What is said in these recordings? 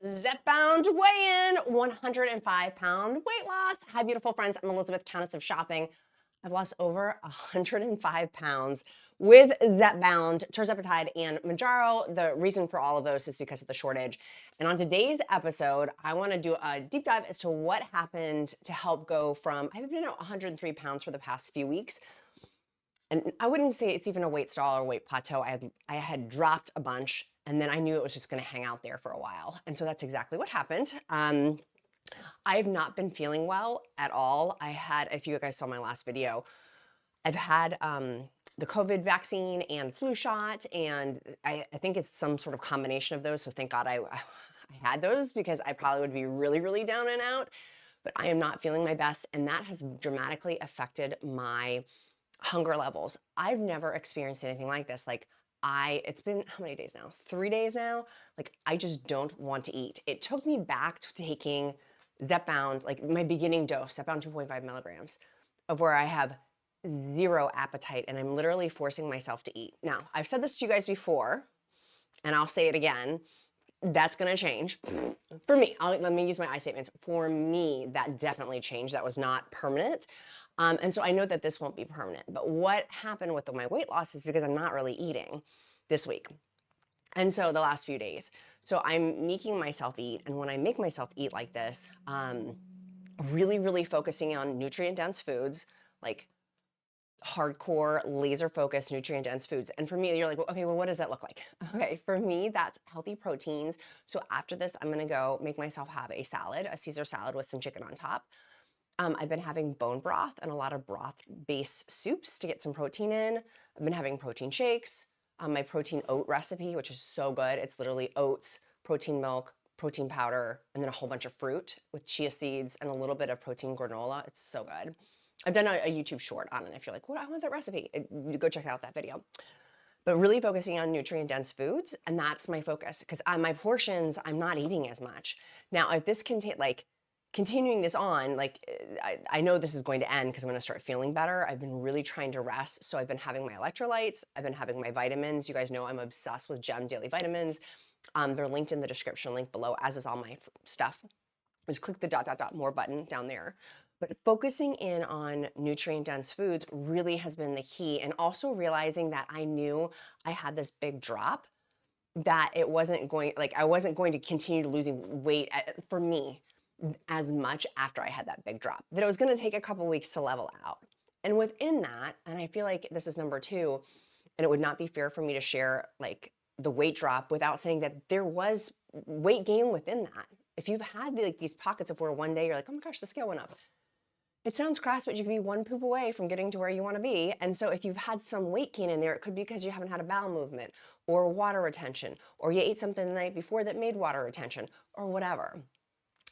Zepbound weigh-in, 105-pound weight loss. Hi, beautiful friends. I'm Elizabeth, Countess of Shopping. I've lost over 105 pounds with Zepbound, Tirzepatide, and Mounjaro. The reason for all of those is because of the shortage. And on today's episode, I want to do a deep dive as to what happened to help go from, I've been at 103 pounds for the past few weeks. And I wouldn't say it's even a weight stall or weight plateau. I had dropped a bunch, and then I knew it was just going to hang out there for a while. And so that's exactly what happened. I've not been feeling well at all. If you guys saw my last video, I've had the COVID vaccine and flu shot, and I think it's some sort of combination of those. So thank God I had those, because I probably would be really, really down and out. But I am not feeling my best, and that has dramatically affected my hunger levels. I've never experienced anything like this. It's been how many days now? 3 days now. Like, I just don't want to eat. It took me back to taking Zepbound, like my beginning dose, Zepbound 2.5 milligrams, of where I have zero appetite and I'm literally forcing myself to eat. Now, I've said this to you guys before, and I'll say it again. That's going to change for me. Let me use my I statements. For me, that definitely changed. That was not permanent. And so I know that this won't be permanent. But what happened with my weight loss is because I'm not really eating this week. And so the last few days. So I'm making myself eat. And when I make myself eat like this, really, really focusing on nutrient-dense foods, like hardcore, laser-focused, nutrient-dense foods. And for me, you're like, well, okay, well, what does that look like? Okay, for me, that's healthy proteins. So after this, I'm gonna go make myself have a salad, a Caesar salad with some chicken on top. I've been having bone broth and a lot of broth-based soups to get some protein in. I've been having protein shakes, my protein oat recipe, which is so good. It's literally oats, protein milk, protein powder, and then a whole bunch of fruit with chia seeds and a little bit of protein granola. It's so good. I've done a YouTube short on it. If you're like, what, I want that recipe, you go check out that video. But really focusing on nutrient-dense foods, and that's my focus, because on my portions, I'm not eating as much. Now, if this continuing this on, I know this is going to end because I'm going to start feeling better. I've been really trying to rest. So I've been having my electrolytes. I've been having my vitamins. You guys know I'm obsessed with Gem Daily Vitamins. They're linked in the description link below, as is all my stuff. Just click the ... more button down there. But focusing in on nutrient-dense foods really has been the key. And also realizing that I knew I had this big drop, that I wasn't going to continue losing weight for me as much after I had that big drop, that it was going to take a couple weeks to level out. And within that, and I feel like this is number two, and it would not be fair for me to share like the weight drop without saying that there was weight gain within that. If you've had these pockets of where one day you're like, oh my gosh, the scale went up. It sounds crass, but you could be one poop away from getting to where you want to be. And so if you've had some weight gain in there, it could be because you haven't had a bowel movement or water retention, or you ate something the night before that made water retention, or whatever.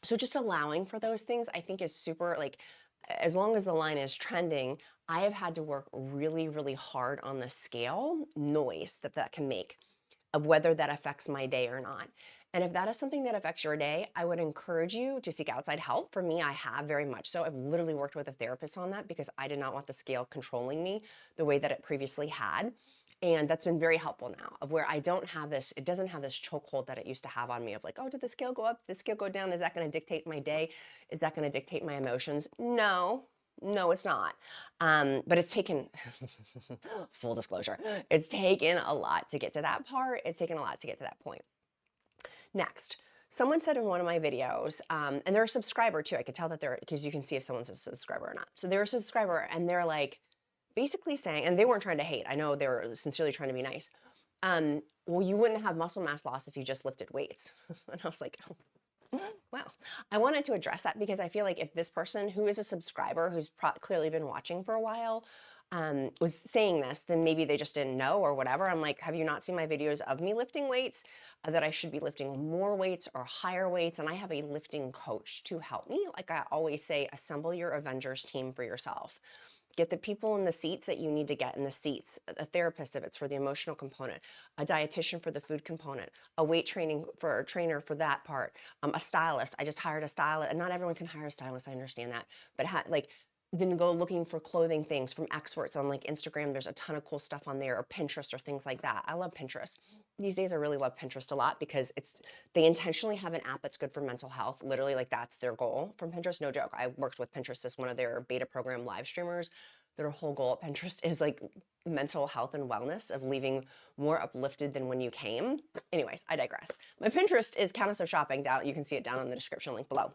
So just allowing for those things, I think, is super, as long as the line is trending. I have had to work really, really hard on the scale noise that can make, of whether that affects my day or not. And if that is something that affects your day, I would encourage you to seek outside help. For me, I have very much so. I've literally worked with a therapist on that because I did not want the scale controlling me the way that it previously had. And that's been very helpful now, of where I don't have this, it doesn't have this chokehold that it used to have on me of like, oh, did the scale go up? Did the scale go down? Is that going to dictate my day? Is that going to dictate my emotions? No, it's not. But it's taken, full disclosure, it's taken a lot to get to that part. It's taken a lot to get to that point. Next, someone said in one of my videos, and they're a subscriber too. I could tell that because you can see if someone's a subscriber or not. So they're a subscriber, and they're like basically saying, and they weren't trying to hate. I know they were sincerely trying to be nice. Well, you wouldn't have muscle mass loss if you just lifted weights. And I was like, oh, wow. I wanted to address that because I feel like if this person who is a subscriber, who's clearly been watching for a while, was saying this, then maybe they just didn't know or whatever. I'm like, have you not seen my videos of me lifting weights? That I should be lifting more weights or higher weights, and I have a lifting coach to help me. Like I always say, assemble your Avengers team for yourself. Get the people in the seats that you need to get in the seats, a therapist if it's for the emotional component, a dietitian for the food component, a weight trainer for that part, a stylist. I just hired a stylist, and not everyone can hire a stylist, I understand that, but then go looking for clothing things from experts on like Instagram. There's a ton of cool stuff on there, or Pinterest or things like that. I love Pinterest. These days I really love Pinterest a lot because they intentionally have an app that's good for mental health. Literally, like that's their goal from Pinterest. No joke. I worked with Pinterest as one of their beta program live streamers. Their whole goal at Pinterest is like mental health and wellness, of leaving more uplifted than when you came. Anyways, I digress. My Pinterest is Countess of Shopping down. You can see it down in the description link below.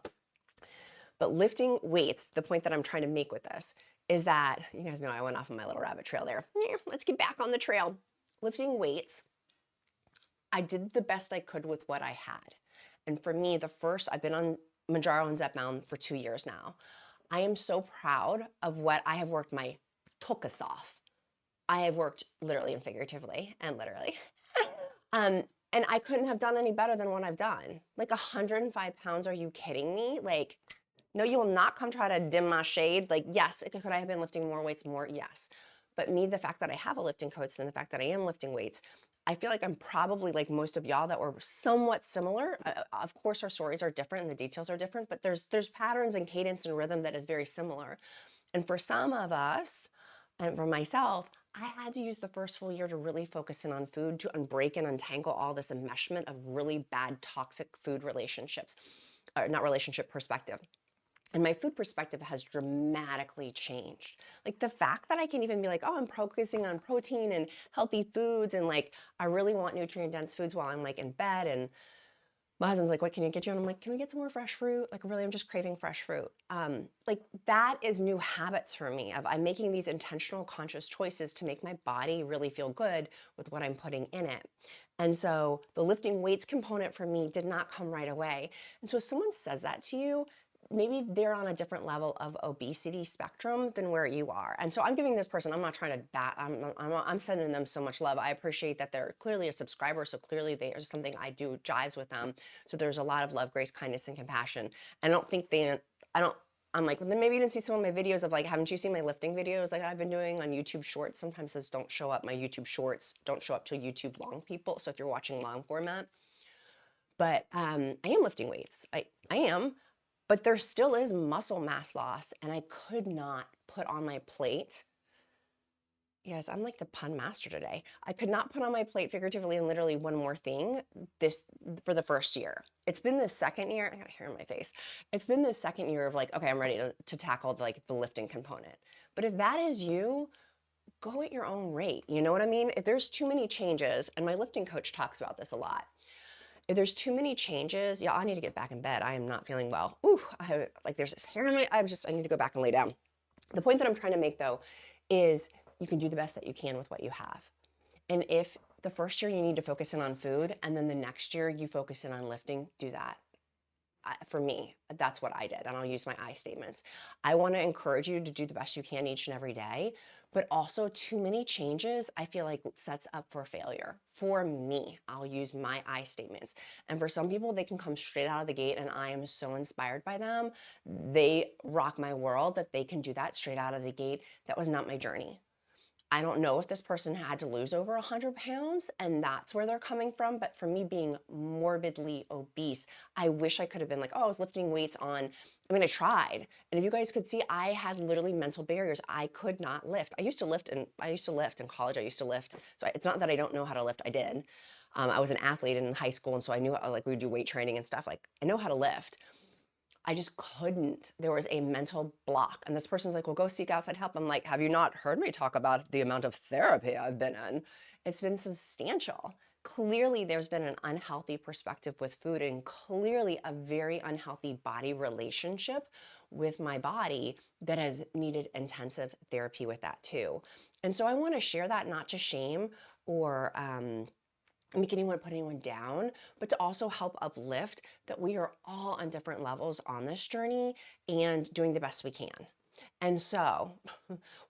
But lifting weights, the point that I'm trying to make with this is that, you guys know I went off on my little rabbit trail there. Let's get back on the trail. Lifting weights, I did the best I could with what I had. And for me, I've been on Mounjaro and Zepbound for 2 years now. I am so proud of what I have worked my tuchus off. I have worked literally and figuratively and literally. And I couldn't have done any better than what I've done. Like 105 pounds, are you kidding me? Like, no, you will not come try to dim my shade. Like, yes, could I have been lifting more weights more? Yes. But me, the fact that I have a lifting coach and the fact that I am lifting weights, I feel like I'm probably like most of y'all that were somewhat similar. Of course, our stories are different and the details are different, but there's patterns and cadence and rhythm that is very similar. And for some of us, and for myself, I had to use the first full year to really focus in on food, to unbreak and untangle all this enmeshment of really bad toxic food relationships, or not relationship perspective. And my food perspective has dramatically changed. Like the fact that I can even be like, oh, I'm focusing on protein and healthy foods, and like I really want nutrient dense foods while I'm like in bed, and my husband's like, what can you get you? And I'm like, can we get some more fresh fruit? Like really, I'm just craving fresh fruit. Like that is new habits for me, of I'm making these intentional conscious choices to make my body really feel good with what I'm putting in it. And so the lifting weights component for me did not come right away. And so if someone says that to you, maybe they're on a different level of obesity spectrum than where you are. And so I'm giving this person, I'm not trying to I'm sending them so much love. I appreciate that they're clearly a subscriber. So clearly there's something I do jives with them. So there's a lot of love, grace, kindness, and compassion. I don't think I'm like, well, then maybe you didn't see some of my videos of like, haven't you seen my lifting videos like I've been doing on YouTube Shorts? Sometimes those don't show up. My YouTube Shorts don't show up to YouTube long people. So if you're watching long format, but I am lifting weights. I am. But there still is muscle mass loss, and I could not put on my plate. Yes, I'm like the pun master today. I could not put on my plate figuratively and literally one more thing for the first year. It's been the second year. I got hair in my face. It's been the second year of like, okay, I'm ready to tackle like the lifting component. But if that is you, go at your own rate. You know what I mean? If there's too many changes, and my lifting coach talks about this a lot. If there's too many changes, yeah, I need to get back in bed. I am not feeling well. Ooh, there's this hair in my, I need to go back and lay down. The point that I'm trying to make though, is you can do the best that you can with what you have. And if the first year you need to focus in on food, and then the next year you focus in on lifting, do that. For me, that's what I did, and I'll use my I statements. I want to encourage you to do the best you can each and every day, but also too many changes, I feel like sets up for failure. For me, I'll use my I statements. And for some people, they can come straight out of the gate, and I am so inspired by them. They rock my world that they can do that straight out of the gate. That was not my journey. I don't know if this person had to lose over 100 pounds and that's where they're coming from, but for me being morbidly obese, I wish I could have been like, oh, I was lifting weights I tried. And if you guys could see, I had literally mental barriers. I could not lift. I used to lift in college. I used to lift. So it's not that I don't know how to lift. I did. I was an athlete in high school, and so I knew like we would do weight training and stuff. Like I know how to lift. I just couldn't. There was a mental block. And this person's like, well, go seek outside help. I'm like, have you not heard me talk about the amount of therapy I've been in? It's been substantial. Clearly, there's been an unhealthy perspective with food, and clearly a very unhealthy body relationship with my body that has needed intensive therapy with that too. And so I want to share that, not to shame or make anyone put anyone down, but to also help uplift that we are all on different levels on this journey and doing the best we can. And so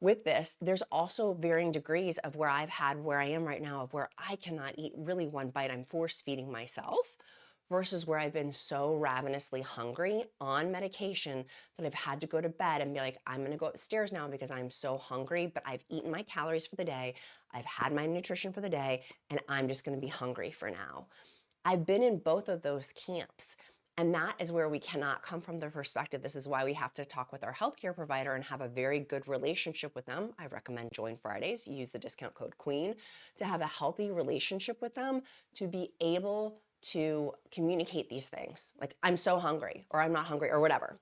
with this, there's also varying degrees of where I am right now, of where I cannot eat really one bite. I'm force feeding myself, versus where I've been so ravenously hungry on medication that I've had to go to bed and be like, I'm gonna go upstairs now because I'm so hungry, but I've eaten my calories for the day, I've had my nutrition for the day, and I'm just gonna be hungry for now. I've been in both of those camps. And that is where we cannot come from the perspective. This is why we have to talk with our healthcare provider and have a very good relationship with them. I recommend Join Fridays. Use the discount code QUEEN to have a healthy relationship with them, to be able to communicate these things. Like, I'm so hungry, or I'm not hungry, or whatever.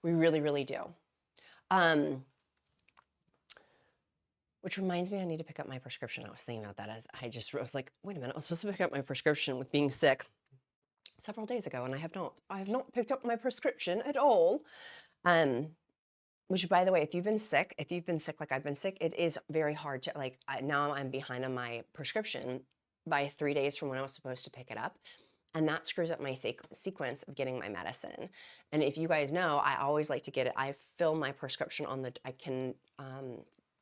We really, really do. Which reminds me, I need to pick up my prescription. I was thinking about that as I was like, wait a minute, I was supposed to pick up my prescription with being sick several days ago, and I have not picked up my prescription at all. Which, by the way, if you've been sick like I've been sick, it is very hard to, like, now I'm behind on my prescription by 3 days from when I was supposed to pick it up. And that screws up my sequence of getting my medicine. And if you guys know, I always like to get it. I fill my prescription I can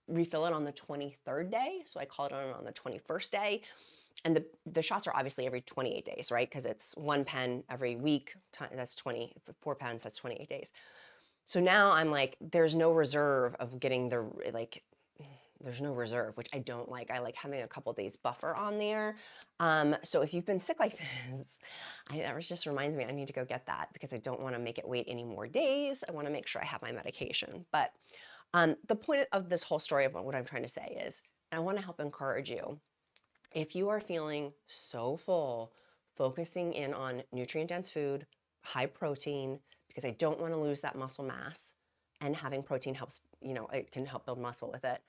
refill it on the 23rd day. So I call it on the 21st day. And the shots are obviously every 28 days, right? Because it's 1 pen every week. That's 4 pens, that's 28 days. So now I'm like, there's no reserve of getting there's no reserve, which I don't like. I like having a couple days buffer on there. So if you've been sick like this, that just reminds me I need to go get that, because I don't want to make it wait any more days. I want to make sure I have my medication. But the point of this whole story of what I'm trying to say is, I want to help encourage you. If you are feeling so full, focusing in on nutrient-dense food, high protein, because I don't want to lose that muscle mass, and having protein helps, it can help build muscle with it.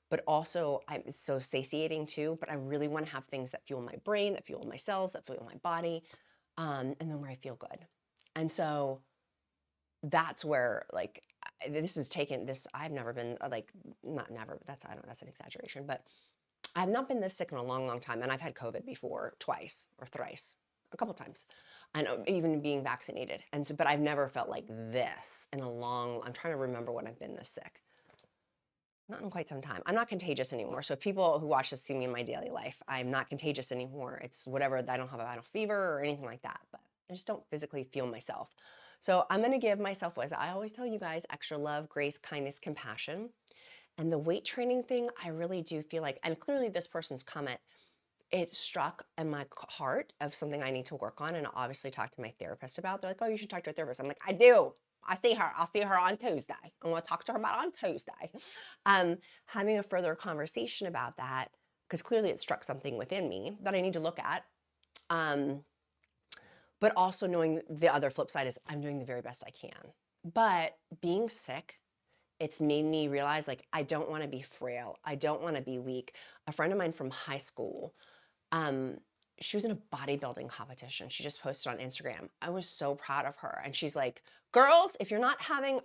But also, I'm so satiating too, but I really want to have things that fuel my brain, that fuel my cells, that fuel my body, and then where I feel good. And so that's where, like, I've never been, like, not never, that's an exaggeration, but I've not been this sick in a long, long time. And I've had COVID before, twice or thrice, a couple times, and even being vaccinated. And so, but I've never felt like this in I'm trying to remember when I've been this sick. Not in quite some time. I'm not contagious anymore. So if people who watch this see me in my daily life, I'm not contagious anymore. It's whatever, I don't have a viral fever or anything like that, but I just don't physically feel myself. So I'm going to give myself, as I always tell you guys, extra love, grace, kindness, compassion. And the weight training thing, I really do feel like, and clearly this person's comment, it struck in my heart of something I need to work on, and I'll obviously talk to my therapist about. They're like, oh, you should talk to a therapist. I'm like, I do. I'll see her on Tuesday. I'm going to talk to her about it on Tuesday. Having a further conversation about that, because clearly it struck something within me that I need to look at. But also knowing the other flip side is I'm doing the very best I can. But being sick, it's made me realize, like, I don't want to be frail. I don't want to be weak. A friend of mine from high school, she was in a bodybuilding competition. She just posted on Instagram. I was so proud of her. And she's like, girls, if you're not having,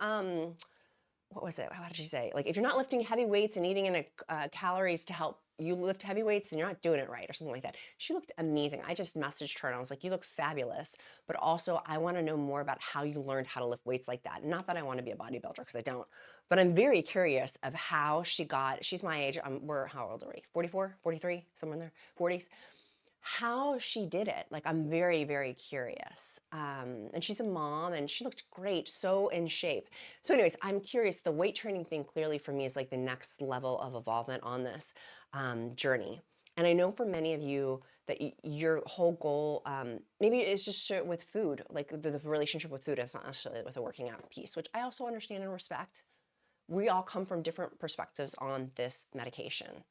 what was it? How did she say? Like, if you're not lifting heavy weights and eating in calories to help you lift heavy weights, then you're not doing it right, or something like that. She looked amazing. I just messaged her and I was like, you look fabulous. But also, I want to know more about how you learned how to lift weights like that. Not that I want to be a bodybuilder, because I don't. But I'm very curious of how she's my age. How old are we? 44, 43, somewhere in there, 40s. How she did it. Like, I'm very, very curious. And she's a mom, and she looked great, so in shape. So anyways, I'm curious. The weight training thing clearly for me is like the next level of involvement on this journey. And I know for many of you that your whole goal, maybe it's just with food, like the relationship with food is not necessarily with a working out piece, which I also understand and respect. We all come from different perspectives on this medication.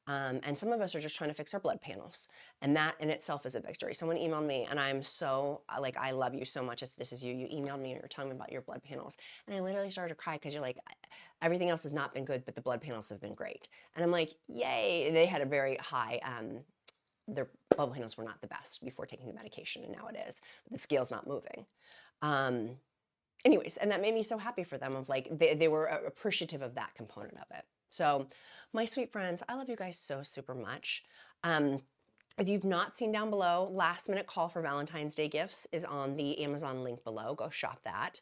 And some of us are just trying to fix our blood panels. And that in itself is a victory. Someone emailed me, and I'm so, like, I love you so much. If this is you, you emailed me and you're telling me about your blood panels. And I literally started to cry, because you're like, everything else has not been good, but the blood panels have been great. And I'm like, yay. They had a very high, their blood panels were not the best before taking the medication, and now it is. The scale's not moving. Anyways, and that made me so happy for them, of like, they were appreciative of that component of it. So my sweet friends, I love you guys so super much. If you've not seen down below, last minute call for Valentine's Day gifts is on the Amazon link below. Go shop that.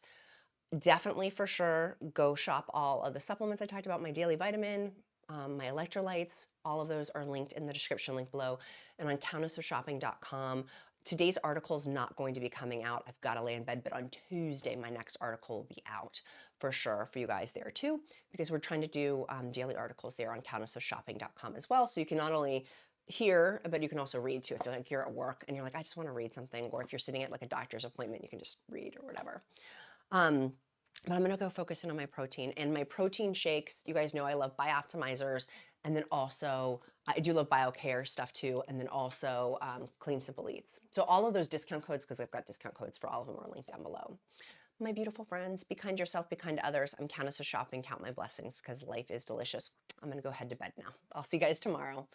Definitely, for sure, go shop all of the supplements I talked about, my daily vitamin, my electrolytes, all of those are linked in the description link below, and on countessofshopping.com. Today's article is not going to be coming out. I've got to lay in bed, but on Tuesday, my next article will be out for sure for you guys there too, because we're trying to do daily articles there on countessofshopping.com as well. So you can not only here, but you can also read too if you're like you're at work and you're like, I just want to read something, or if you're sitting at like a doctor's appointment, you can just read or whatever. But I'm gonna go focus in on my protein and my protein shakes. You guys know I love Bioptimizers, and then also I do love BioCare stuff too, and then also Clean Simple Eats. So all of those discount codes, because I've got discount codes for all of them, are linked down below. My beautiful friends, be kind to yourself, be kind to others. I'm Countess of Shopping, count my blessings because life is delicious. I'm gonna go head to bed now. I'll see you guys tomorrow.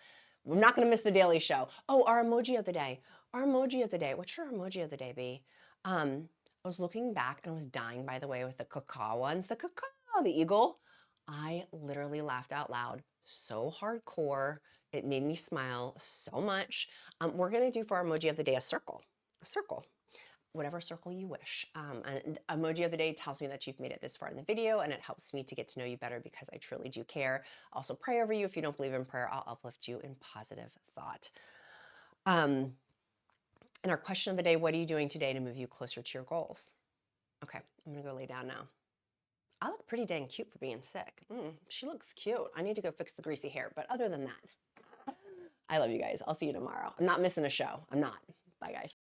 I'm not gonna miss the daily show. Oh, our emoji of the day. Our emoji of the day. What should our emoji of the day be? I was looking back and I was dying, by the way, with the caca ones. The caca, the eagle. I literally laughed out loud so hardcore. It made me smile so much. We're gonna do for our emoji of the day a circle. A circle. Whatever circle you wish. An emoji of the day tells me that you've made it this far in the video, and it helps me to get to know you better because I truly do care. Also pray over you. If you don't believe in prayer, I'll uplift you in positive thought. And our question of the day, what are you doing today to move you closer to your goals? Okay, I'm gonna go lay down now. I look pretty dang cute for being sick. She looks cute. I need to go fix the greasy hair, but other than that, I love you guys. I'll see you tomorrow. I'm not missing a show. I'm not. Bye, guys.